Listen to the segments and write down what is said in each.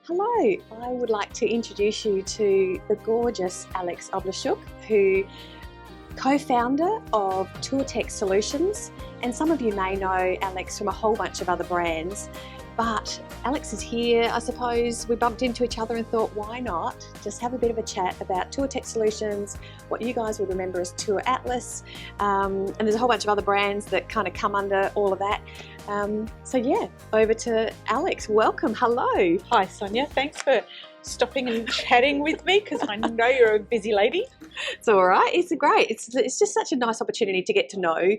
Hello, I would like to introduce you to the gorgeous Alex Obleshchuk, who co-founder of TourTek Solutions, and some of you may know Alex from a whole bunch of other brands, but Alex is here. I suppose we bumped into each other and thought, why not just have a bit of a chat about TourTek Solutions, what you guys would remember as Tour Atlas, and there's a whole bunch of other brands that kind of come under all of that. So yeah, over to Alex. Welcome. Hello. Hi Sonja, thanks for stopping and chatting with me because I know you're a busy lady. It's all right. It's great. It's just such a nice opportunity to get to know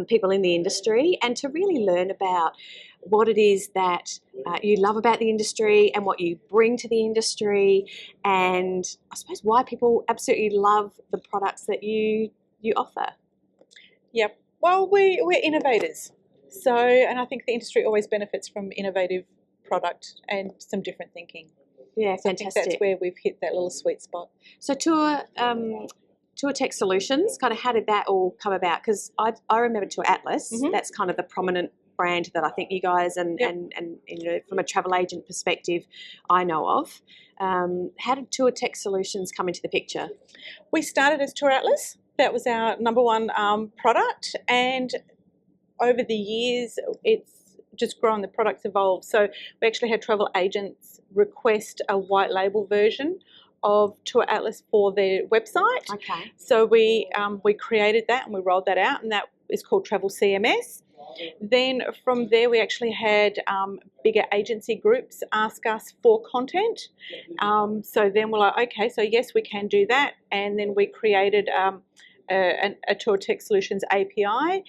people in the industry and to really learn about what it is that you love about the industry and what you bring to the industry, and I suppose why people absolutely love the products that you offer. Yep. Well, we're innovators. And I think the industry always benefits from innovative product and some different thinking. Yeah, so fantastic. I think that's where we've hit that little sweet spot. So TourTek Solutions, kind of how did that all come about? Because I remember Tour Atlas. Mm-hmm. That's kind of the prominent brand that I think you guys and you know, from a travel agent perspective, I know of. How did TourTek Solutions come into the picture? We started as Tour Atlas. That was our number one product, and over the years, it's just grown, the product's evolved. So we actually had travel agents request a white label version of Tour Atlas for their website. Okay. So we created that and we rolled that out, and that is called TravelCMS. Then from there, we actually had bigger agency groups ask us for content. So then we're like, okay, so yes, we can do that. And then we created a TourTek Solutions API.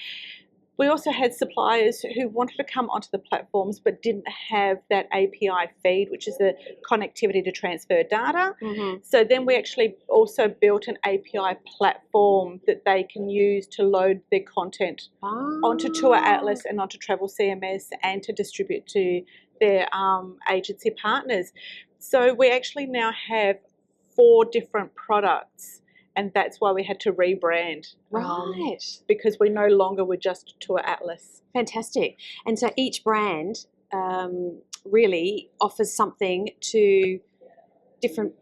We also had suppliers who wanted to come onto the platforms but didn't have that API feed, which is the connectivity to transfer data. Mm-hmm. So then we actually also built an API platform that they can use to load their content onto Tour Atlas and onto TravelCMS and to distribute to their agency partners. So we actually now have 4 different products. And that's why we had to rebrand. Right. Because we no longer were just Tour Atlas. Fantastic. And so each brand really offers something to different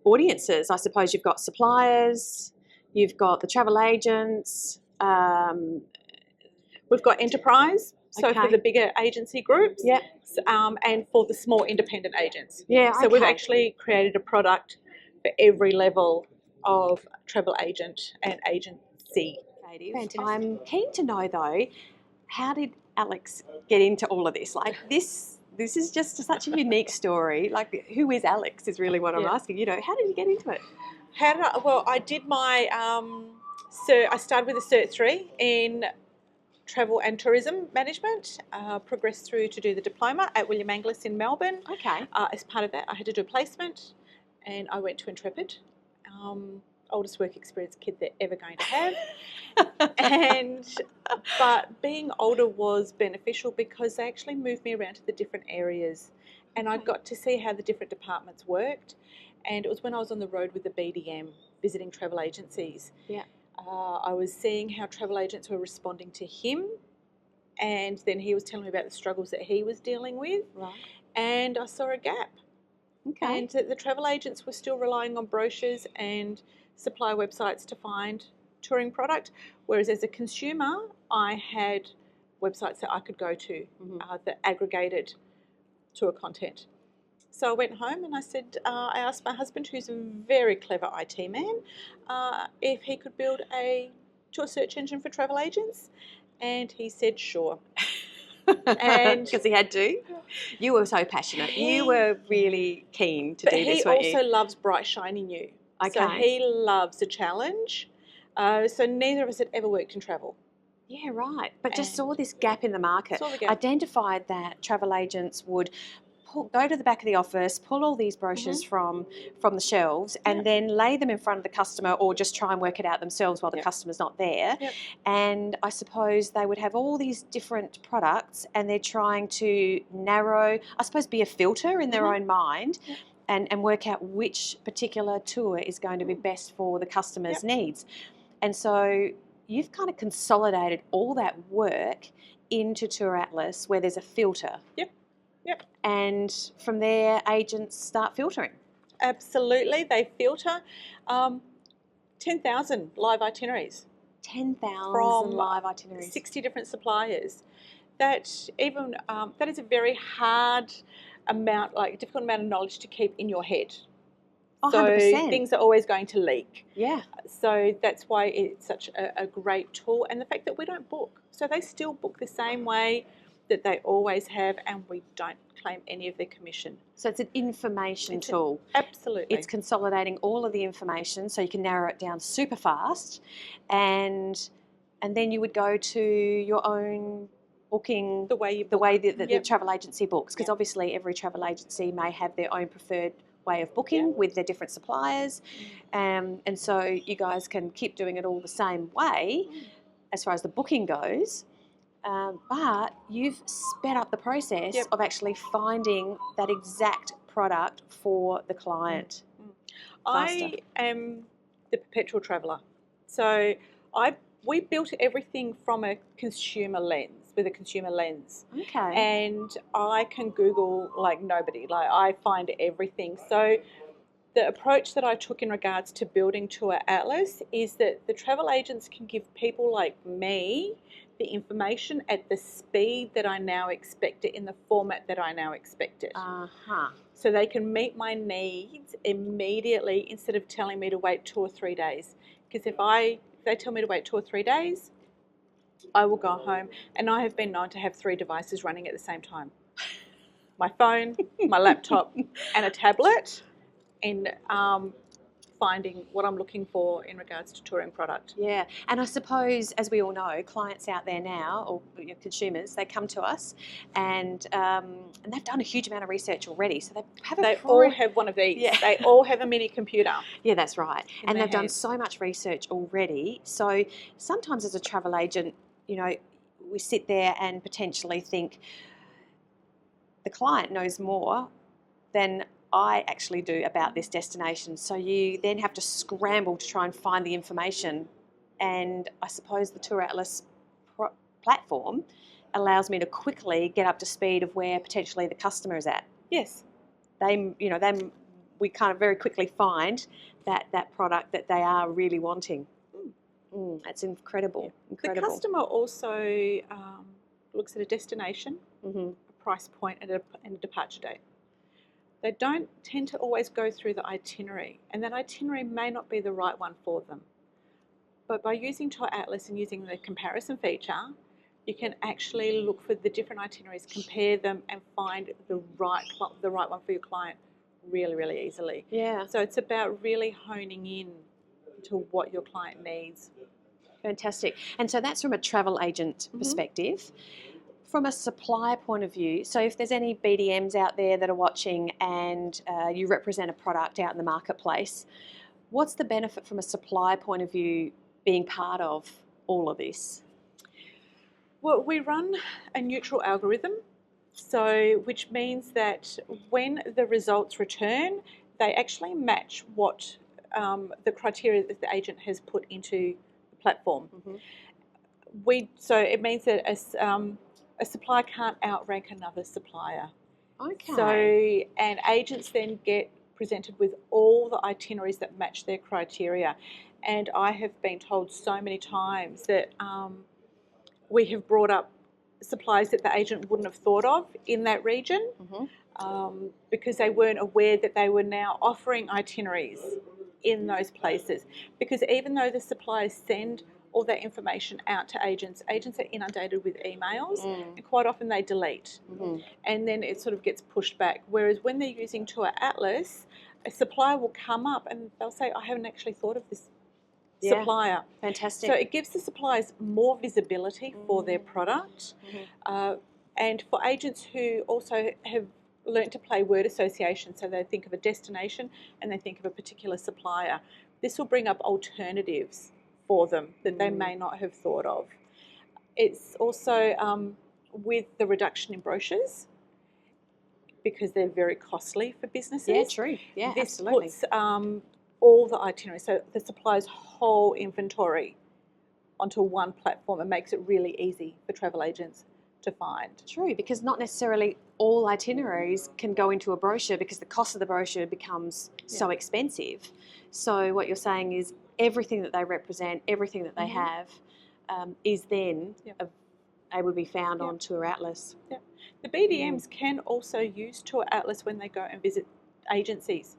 audiences. I suppose you've got suppliers, you've got the travel agents. We've got enterprise. So for the bigger agency groups, and for the small independent agents. Yeah. So we've actually created a product for every level of travel agent and agency. Fantastic. I'm keen to know though, how did Alex get into all of this? Like this is just such a unique story. Like, who is Alex is really what I'm asking. You know, how did you get into it? I did my I started with a Cert 3 in travel and tourism management, progressed through to do the diploma at William Angliss in Melbourne. Okay. As part of that, I had to do a placement, and I went to Intrepid. Oldest work experience kid they're ever going to have. But being older was beneficial because they actually moved me around to the different areas, and I got to see how the different departments worked. And it was when I was on the road with the BDM visiting travel agencies. Yeah. I was seeing how travel agents were responding to him, and then he was telling me about the struggles that he was dealing with. Right. And I saw a gap. Okay. And the travel agents were still relying on brochures and supply websites to find touring product, whereas as a consumer, I had websites that I could go to that aggregated tour content. So I went home and I said, I asked my husband, who's a very clever IT man, if he could build a tour search engine for travel agents, and he said, sure. And because he had to. You were so passionate. You were really keen to do this, weren't you? He also loves bright, shiny new. Okay. So he loves a challenge. So neither of us had ever worked in travel. Yeah, right. But just saw this gap in the market. Identified that travel agents would go to the back of the office, pull all these brochures from the shelves, and then lay them in front of the customer, or just try and work it out themselves while the customer's not there. Yep. And I suppose they would have all these different products, and they're trying to narrow, I suppose, be a filter in their own mind. Yep. And work out which particular tour is going to be best for the customer's needs. And so you've kind of consolidated all that work into Tour Atlas, where there's a filter. Yep. Yep. And from there, agents start filtering. Absolutely. They filter 10,000 live itineraries. 10,000 live itineraries. 60 different suppliers. That is a very hard amount, like a difficult amount of knowledge to keep in your head. Oh, so 100%. Things are always going to leak. Yeah. So that's why it's such a great tool, and the fact that we don't book. So they still book the same way that they always have, and we don't claim any of their commission. So it's an information tool. Absolutely. It's consolidating all of the information so you can narrow it down super fast, and then you would go to your own booking the way the travel agency books, because obviously every travel agency may have their own preferred way of booking with their different suppliers, and so you guys can keep doing it all the same way as far as the booking goes, but you've sped up the process of actually finding that exact product for the client. I am the perpetual traveller, so we built everything from a consumer lens, with a consumer lens. Okay. And I can Google like nobody. Like, I find everything. So the approach that I took in regards to building Tour Atlas is that the travel agents can give people like me the information at the speed that I now expect it, in the format that I now expect it. So they can meet my needs immediately instead of telling me to wait 2 or 3 days. Because if they tell me to wait 2 or 3 days, I will go home, and I have been known to have 3 devices running at the same time. My phone, my laptop, and a tablet, in finding what I'm looking for in regards to touring product. Yeah, and I suppose, as we all know, clients out there now, or consumers, they come to us, and they've done a huge amount of research already. So they all have one of these. Yeah. They all have a mini computer. Yeah, that's right. And they've done so much research already. So sometimes as a travel agent, we sit there and potentially think the client knows more than I actually do about this destination. So you then have to scramble to try and find the information. And I suppose the Tour Atlas platform allows me to quickly get up to speed of where potentially the customer is at. Yes. We kind of very quickly find that product that they are really wanting. That's incredible. Yeah. Incredible. The customer also looks at a destination, a price point, and a departure date. They don't tend to always go through the itinerary, and that itinerary may not be the right one for them. But by using Tour Atlas and using the comparison feature, you can actually look for the different itineraries, compare them, and find the right one for your client really, really easily. Yeah. So it's about really honing in to what your client needs. Fantastic. And so that's from a travel agent perspective. From a supplier point of view, so if there's any BDMs out there that are watching and you represent a product out in the marketplace, what's the benefit from a supplier point of view being part of all of this? Well, we run a neutral algorithm, which means that when the results return, they actually match what the criteria that the agent has put into the platform. So it means that a supplier can't outrank another supplier. Okay. So, and agents then get presented with all the itineraries that match their criteria. And I have been told so many times that we have brought up suppliers that the agent wouldn't have thought of in that region, because they weren't aware that they were now offering itineraries in those places. Because even though the suppliers send all that information out to agents are inundated with emails, and quite often they delete, and then it sort of gets pushed back. Whereas when they're using Tour Atlas, a supplier will come up and they'll say, I haven't actually thought of this supplier. Fantastic. So it gives the suppliers more visibility for their product, and for agents who also have learnt to play word association, so they think of a destination and they think of a particular supplier, this will bring up alternatives for them that they may not have thought of. It's also with the reduction in brochures, because they're very costly for businesses. Yeah, true. Yeah, this absolutely. Puts all the itineraries, so the supplier's whole inventory, onto one platform, and makes it really easy for travel agents to find. True, because not necessarily all itineraries can go into a brochure because the cost of the brochure becomes so expensive. So what you're saying is everything that they represent, everything that they have, is then able to be found on Tour Atlas. Yep. The BDMs can also use Tour Atlas when they go and visit agencies,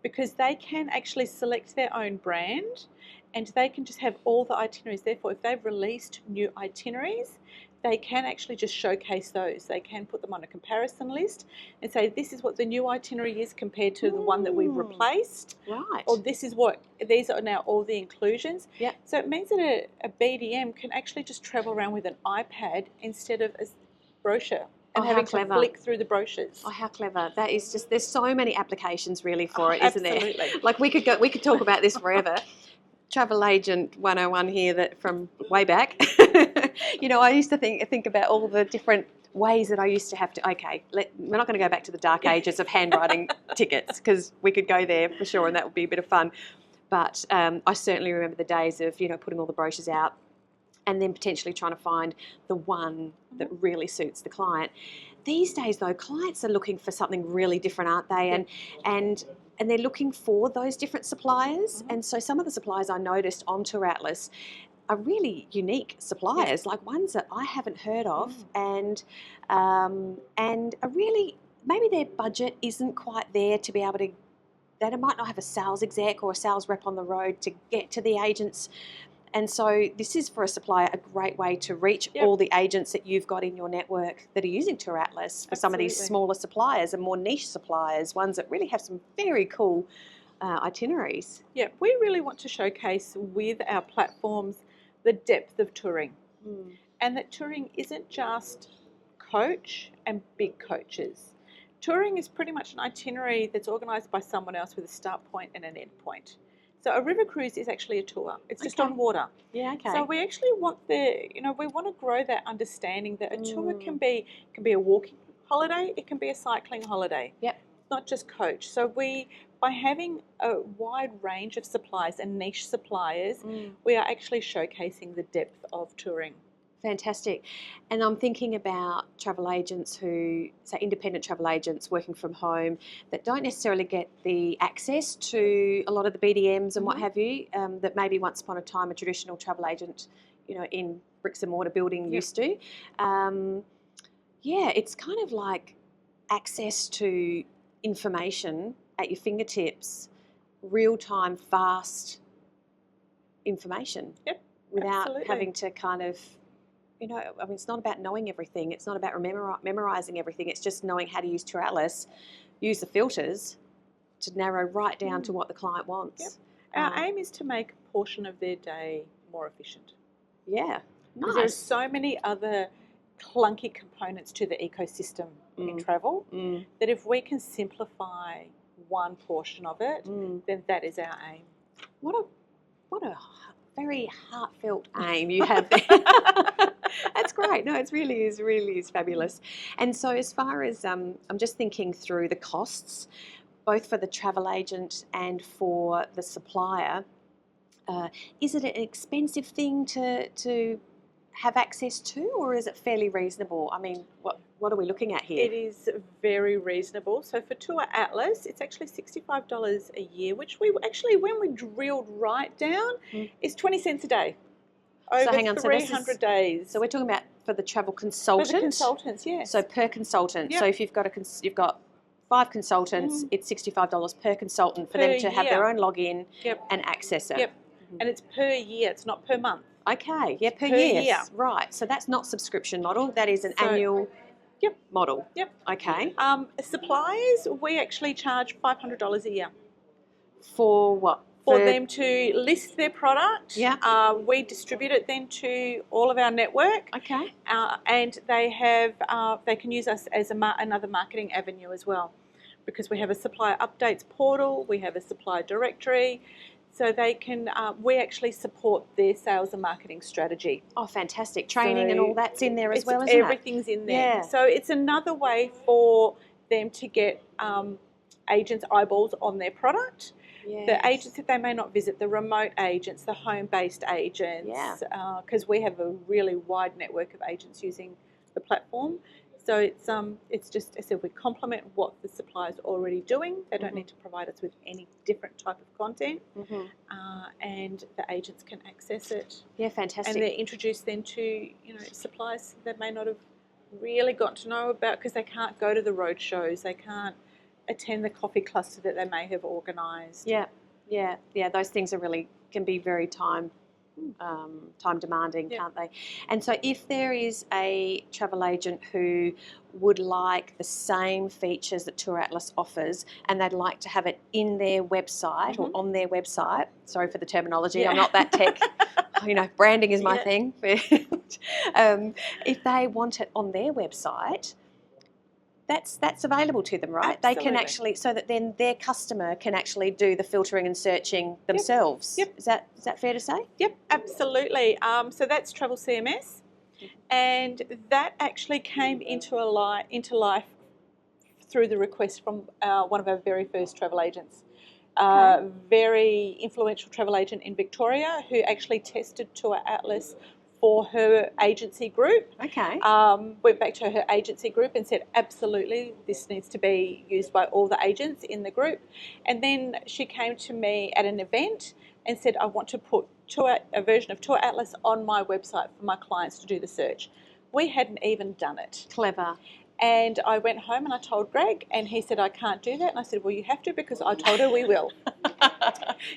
because they can actually select their own brand and they can just have all the itineraries. Therefore, if they've released new itineraries, they can actually just showcase those. They can put them on a comparison list and say, this is what the new itinerary is compared to the one that we've replaced. Right. Or this is what, these are now all the inclusions. Yep. So it means that a BDM can actually just travel around with an iPad instead of a brochure. And having to flick through the brochures. Oh, how clever! That is just. There's so many applications really for it, isn't there? Absolutely. Like we could talk about this forever. Travel agent 101 here, that from way back. I used to think about all the different ways that I used to have to. Okay, we're not going to go back to the dark ages of handwriting tickets, because we could go there for sure, and that would be a bit of fun. But I certainly remember the days of putting all the brochures out, and then potentially trying to find the one that really suits the client. These days, though, clients are looking for something really different, aren't they? And they're looking for those different suppliers. And so some of the suppliers I noticed on Tour Atlas are really unique suppliers, like ones that I haven't heard of, and are really, maybe their budget isn't quite there to be able to. They might not have a sales exec or a sales rep on the road to get to the agents. And so this is, for a supplier, a great way to reach all the agents that you've got in your network that are using Tour Atlas for some of these smaller suppliers and more niche suppliers, ones that really have some very cool itineraries. Yeah, we really want to showcase with our platforms the depth of touring, and that touring isn't just coach and big coaches. Touring is pretty much an itinerary that's organised by someone else with a start point and an end point. So a river cruise is actually a tour. It's just on water. Yeah, okay. So we actually want we want to grow that understanding that a tour can be a walking holiday, it can be a cycling holiday. Yep. Not just coach. So by having a wide range of suppliers and niche suppliers, we are actually showcasing the depth of touring. Fantastic. And I'm thinking about travel agents who, say, independent travel agents working from home, that don't necessarily get the access to a lot of the BDMs and what have you, that maybe once upon a time a traditional travel agent, in bricks and mortar building used to. It's kind of like access to information at your fingertips, real-time, fast information. Yep. Without Absolutely. having to kind of... it's not about knowing everything. It's not about memorising everything. It's just knowing how to use Tour Atlas, use the filters to narrow right down to what the client wants. Yep. Our aim is to make a portion of their day more efficient. Yeah, nice. There are so many other clunky components to the ecosystem in travel that if we can simplify one portion of it, then that is our aim. What a very heartfelt aim you have there. That's great. No, it really is fabulous. And so as far as, I'm just thinking through the costs, both for the travel agent and for the supplier, is it an expensive thing to have access to, or is it fairly reasonable? I mean, what are we looking at here? It is very reasonable. So for Tour Atlas, it's actually $65 a year, which we actually, when we drilled right down, is 20 cents a day. Over 300 days. So we're talking about for the travel consultant. For the consultants, yes. So per consultant. Yep. So if you've got 5 consultants, it's $65 per consultant for them to have their own login and access it. Yep. And it's per year. It's not per month. Okay. Yeah, per year. Right. So that's not subscription model. That is an annual model. Yep. Okay. Suppliers, we actually charge $500 a year. For what? For them to list their product. Yeah. We distribute it then to all of our network. Okay. And they can use us as another marketing avenue as well, because we have a supplier updates portal, we have a supplier directory, so they can. We actually support their sales and marketing strategy. Oh, fantastic! Training and all that's in there as well, isn't it? Everything's in there. Yeah. So it's another way for them to get agents' eyeballs on their product. Yes. The agents that they may not visit, the remote agents, the home-based agents, because we have a really wide network of agents using the platform. So it's just, I said, we complement what the supplier's already doing. They don't need to provide us with any different type of content, and the agents can access it. Yeah, fantastic. And they're introduced then to suppliers that may not have really got to know about because they can't go to the road shows, they can't attend the coffee cluster that they may have organised. Yeah. Those things can be very time demanding, can't they? And so if there is a travel agent who would like the same features that Tour Atlas offers and they'd like to have it in their website or on their website, sorry for the terminology, I'm not that tech, branding is my thing. If they want it on their website, that's available to them, right? Absolutely. They can actually, so that then their customer can actually do the filtering and searching themselves. Yep. Is that fair to say? Yep, absolutely. So that's TravelCMS, and that actually came into life through the request from one of our very first travel agents. Very influential travel agent in Victoria who actually tested Tour Atlas for her agency group. Okay. Went back to her agency group and said, absolutely, this needs to be used by all the agents in the group. And then she came to me at an event and said, I want to put a version of Tour Atlas on my website for my clients to do the search. We hadn't even done it. Clever. And I went home and I told Greg, and he said, I can't do that. And I said, well, you have to, because I told her we will.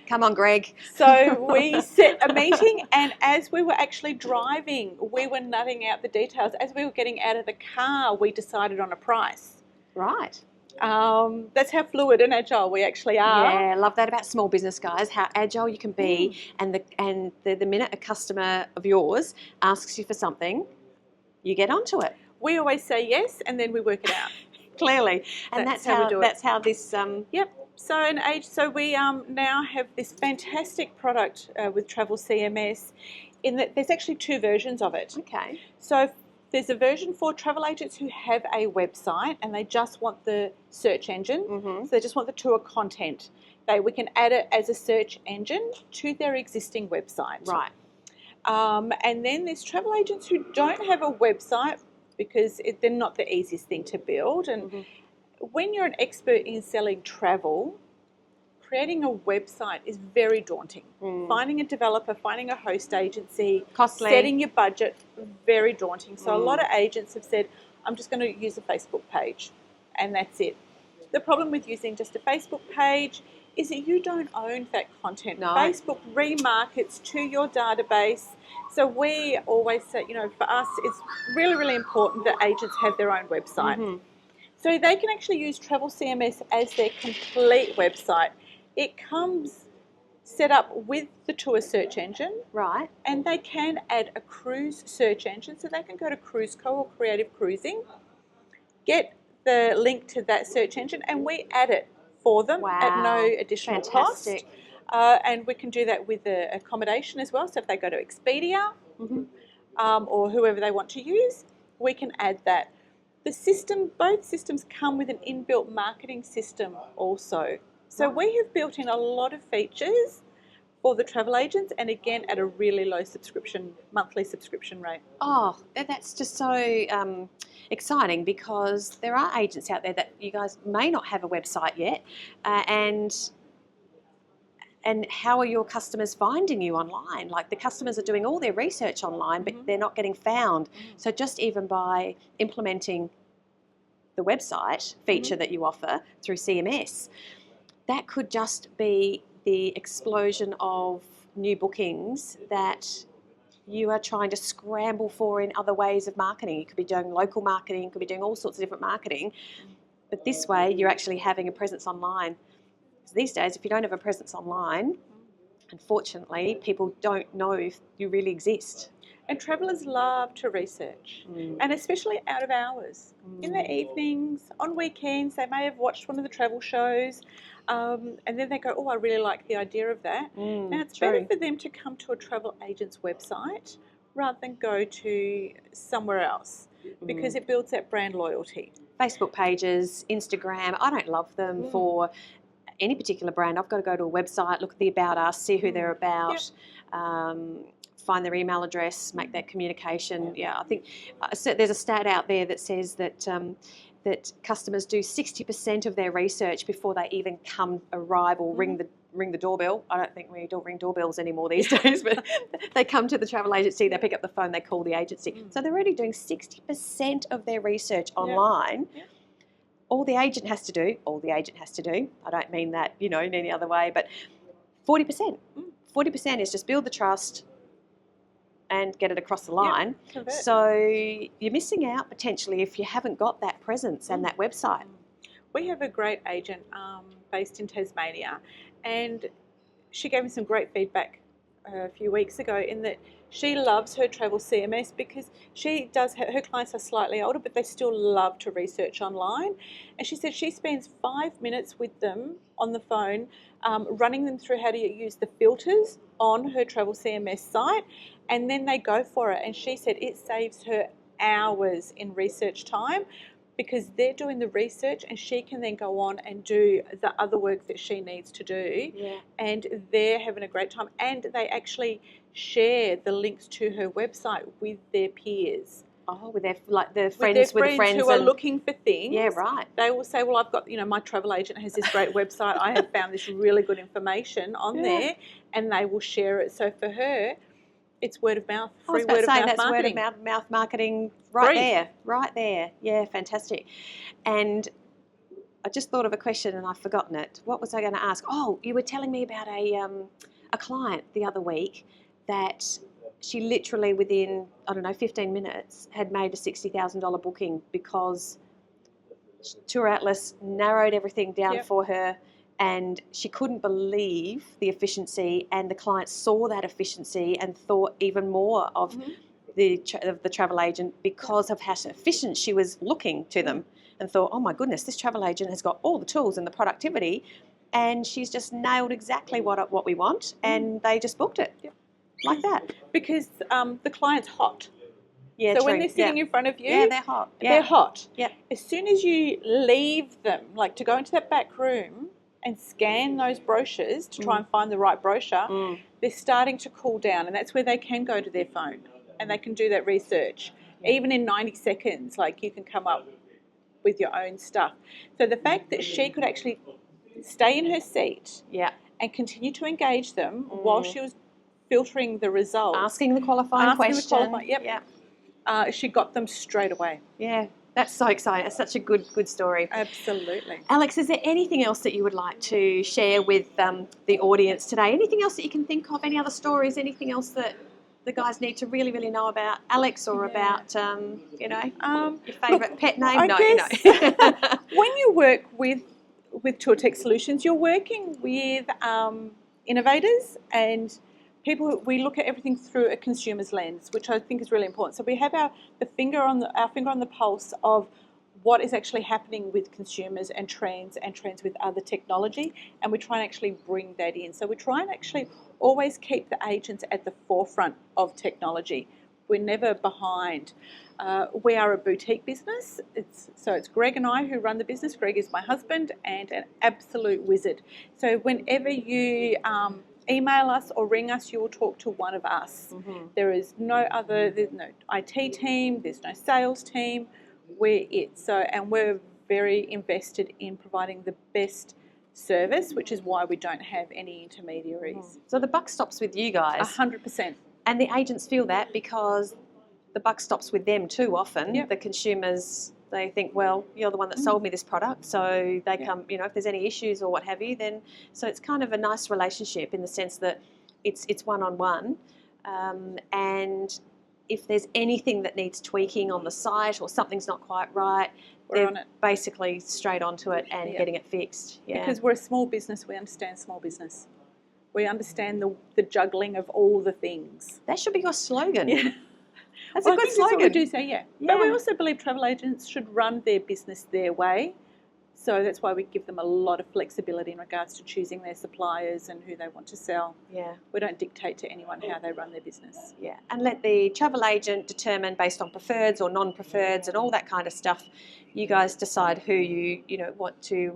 Come on, Greg. So we set a meeting, and as we were actually driving, we were nutting out the details. As we were getting out of the car, we decided on a price. Right. That's how fluid and agile we actually are. Yeah, I love that about small business guys, how agile you can be. And the minute a customer of yours asks you for something, you get onto it. We always say yes, and then we work it out. Clearly, and that's how we do it. That's how this. Yep. So we now have this fantastic product with TravelCMS, in that there's actually two versions of it. Okay. So there's a version for travel agents who have a website and they just want the search engine. So they just want the tour content. We can add it as a search engine to their existing website. Right. And then there's travel agents who don't have a website, because they're not the easiest thing to build. And when you're an expert in selling travel, creating a website is very daunting. Finding a developer, finding a host agency, costly, setting your budget, very daunting. So a lot of agents have said, I'm just going to use a Facebook page, and that's it. The problem with using just a Facebook page is that you don't own that content. No. Facebook remarkets to your database. So we always say, for us, it's really, really important that agents have their own website. So they can actually use TravelCMS as their complete website. It comes set up with the tour search engine. Right. And they can add a cruise search engine. So they can go to Cruiseco or Creative Cruising, get the link to that search engine, and we add it for them at no additional cost. And we can do that with the accommodation as well. So if they go to Expedia or whoever they want to use, we can add that. Both systems come with an inbuilt marketing system also. So we have built in a lot of features for the travel agents, and again at a really low monthly subscription rate. Oh, that's just so exciting, because there are agents out there that you guys may not have a website yet, and how are your customers finding you online? Like, the customers are doing all their research online, but they're not getting found. So just even by implementing the website feature that you offer through CMS, that could just be the explosion of new bookings that you are trying to scramble for in other ways of marketing. You could be doing local marketing, you could be doing all sorts of different marketing, but this way you're actually having a presence online. So these days, if you don't have a presence online, unfortunately, people don't know if you really exist. And travellers love to research, and especially out of hours. In the evenings, on weekends, they may have watched one of the travel shows, and then they go, oh, I really like the idea of that. Now, it's better for them to come to a travel agent's website rather than go to somewhere else, because it builds that brand loyalty. Facebook pages, Instagram, I don't love them for any particular brand. I've got to go to a website, look at the About Us, see who they're about. find their email address, make that communication. Yeah, I think there's a stat out there that says that that customers do 60% of their research before they even arrive or ring the doorbell. I don't think we don't ring doorbells anymore these days, but they come to the travel agency, they pick up the phone, they call the agency. So they're already doing 60% of their research online. Yep. All the agent has to do, I don't mean that, in any other way, but 40%. 40% is just build the trust and get it across the line. Yep, so you're missing out potentially if you haven't got that presence and that website. We have a great agent based in Tasmania, and she gave me some great feedback a few weeks ago in that she loves her TravelCMS because she does, her clients are slightly older, but they still love to research online. And she said she spends 5 minutes with them on the phone, running them through how to use the filters on her TravelCMS site, and then they go for it. And she said it saves her hours in research time because they're doing the research and she can then go on and do the other work that she needs to do. Yeah. And they're having a great time. And they actually share the links to her website with their peers. Oh, with their friends who are looking for things. Yeah, right. They will say, well, I've got, my travel agent has this great website. I have found this really good information on there, and they will share it. So for her, it's word of mouth, free word of mouth marketing. Word of mouth marketing right there. Yeah, fantastic. And I just thought of a question and I've forgotten it. What was I going to ask? Oh, you were telling me about a client the other week that she literally within, 15 minutes had made a $60,000 booking because Tour Atlas narrowed everything down for her, and she couldn't believe the efficiency, and the client saw that efficiency and thought even more of the travel agent because of how efficient she was looking to them, and thought, oh my goodness, this travel agent has got all the tools and the productivity, and she's just nailed exactly what we want, and they just booked it. Yep. Like that. Because the client's hot. Yeah, so when they're sitting in front of you, they're hot. They're hot. Yeah. As soon as you leave them, like to go into that back room and scan those brochures to try and find the right brochure, they're starting to cool down, and that's where they can go to their phone and they can do that research. Even in 90 seconds, like you can come up with your own stuff. So the fact that she could actually stay in her seat and continue to engage them while she was filtering the results. Asking the qualifying question. She got them straight away. Yeah, that's so exciting. It's such a good story. Absolutely. Alex, is there anything else that you would like to share with the audience today? Anything else that you can think of? Any other stories? Anything else that the guys need to really, really know about Alex or about, your favourite pet name? I guess when you work with TourTek Solutions, you're working with innovators and people. We look at everything through a consumer's lens, which I think is really important. So we have our finger on the pulse of what is actually happening with consumers and trends with other technology, and we try and actually bring that in. So we try and actually always keep the agents at the forefront of technology. We're never behind. We are a boutique business. It's Greg and I who run the business. Greg is my husband and an absolute wizard. So whenever you email us or ring us, you will talk to one of us. There's no IT team, there's no sales team. We're it. And we're very invested in providing the best service, which is why we don't have any intermediaries. So the buck stops with you guys. 100%. And the agents feel that because the buck stops with them too often. Yep. The consumers, they think, well, you're the one that sold me this product, so they come, if there's any issues or what have you, then, so it's kind of a nice relationship in the sense that it's one-on-one, and if there's anything that needs tweaking on the site or something's not quite right, they're on it. Basically straight onto it and getting it fixed. Yeah. Because we're a small business, we understand small business. We understand the juggling of all the things. That should be your slogan. Yeah. That's a good slogan. We do say, But we also believe travel agents should run their business their way. So that's why we give them a lot of flexibility in regards to choosing their suppliers and who they want to sell. Yeah. We don't dictate to anyone how they run their business. Yeah. And let the travel agent determine based on preferreds or non-preferreds and all that kind of stuff. You guys decide who you want to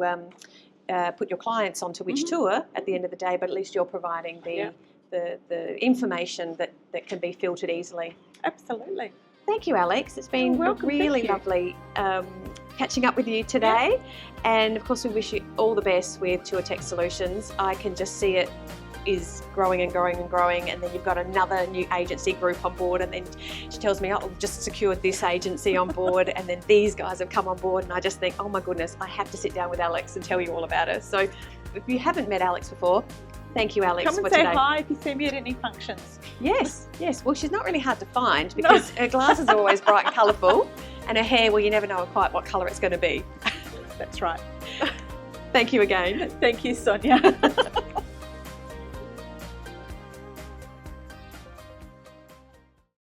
put your clients onto which tour at the end of the day, but at least you're providing the information that that can be filtered easily. Absolutely. Thank you, Alex. It's been really lovely catching up with you today. Yeah. And of course, we wish you all the best with TourTek Solutions. I can just see it is growing and growing and growing, and then you've got another new agency group on board, and then she tells me, oh, we've just secured this agency on board, and then these guys have come on board, and I just think, oh my goodness, I have to sit down with Alex and tell you all about her. So if you haven't met Alex before, thank you, Alex, for today. Come and say hi if you see me at any functions. Yes. Well, she's not really hard to find because her glasses are always bright and colourful, and her hair, well, you never know quite what colour it's going to be. That's right. Thank you again. Thank you, Sonja.